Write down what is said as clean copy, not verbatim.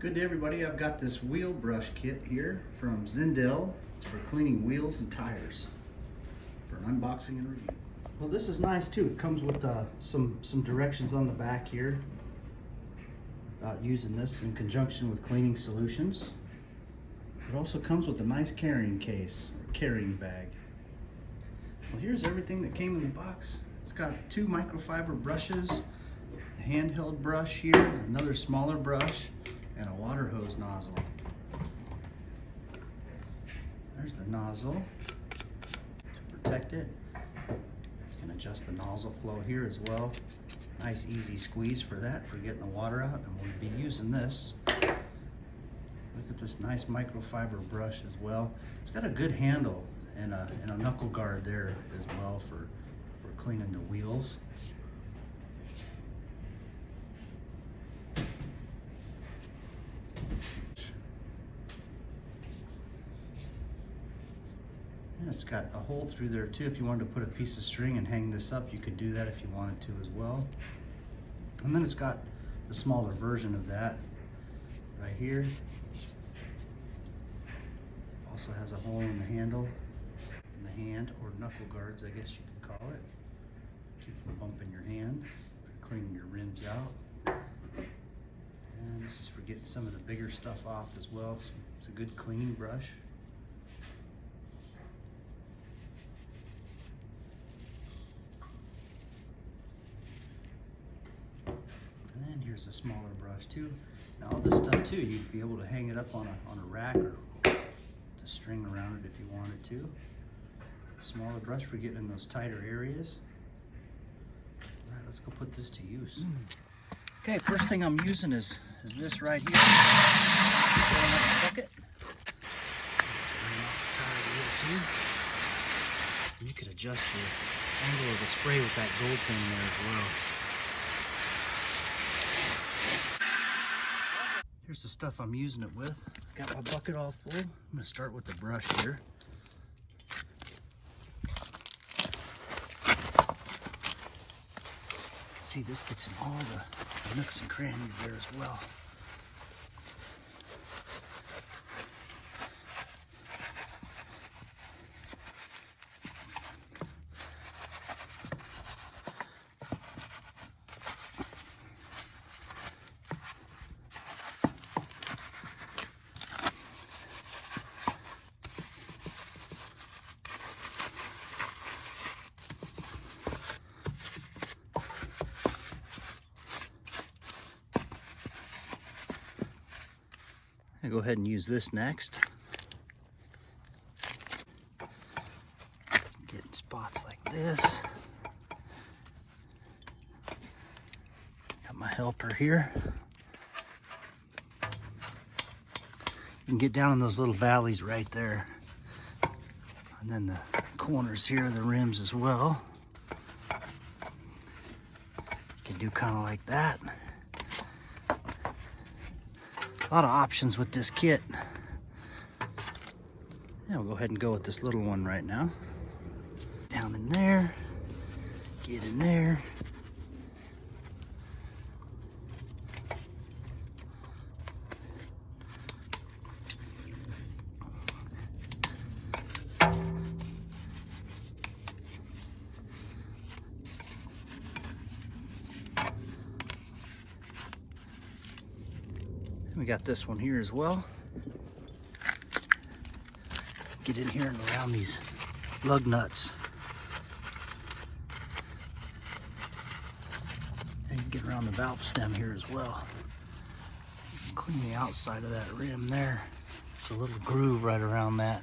Good day, everybody. I've got this wheel brush kit here from Zindel. It's for cleaning wheels and tires for an unboxing and review. Well, this is nice too. It comes with some directions on the back here about using this in conjunction with cleaning solutions. It also comes with a nice carrying case or carrying bag. Well, here's everything that came in the box. It's got 2 microfiber brushes, a handheld brush here, another smaller brush, and a water hose nozzle. There's the nozzle to protect it. You can adjust the nozzle flow here as well. Nice easy squeeze for that, for getting the water out, and we'll be using this. Look at this nice microfiber brush as well. It's got a good handle and a knuckle guard there as well for cleaning the wheels. And it's got a hole through there too. If you wanted to put a piece of string and hang this up, you could do that if you wanted to as well. And then it's got the smaller version of that right here. Also has a hole in the handle, in the hand, or knuckle guards, I guess you could call it. Keeps from bumping your hand, for cleaning your rims out. And this is for getting some of the bigger stuff off as well. So it's a good cleaning brush. And then here's a smaller brush too. Now all this stuff too, you'd be able to hang it up on a rack or to string around it if you wanted to. Smaller brush for getting in those tighter areas. All right, let's go put this to use. Okay, first thing I'm using is this right here. Filling up the bucket. Spraying off the tire wheels here. And you could adjust the angle of the spray with that gold thing there as well. Here's the stuff I'm using it with. Got my bucket all full. I'm gonna start with the brush here. See, this gets in all the nooks and crannies there as well. I'll go ahead and use this next. Getting spots like this. Got my helper here. You can get down in those little valleys right there. And then the corners here of the rims as well. You can do kind of like that. A lot of options with this kit. Yeah, we'll go ahead and go with this little one right now. Down in there, get in there. We got this one here as well. Get in here and around these lug nuts. And you can get around the valve stem here as well. Clean the outside of that rim there. There's a little groove right around that.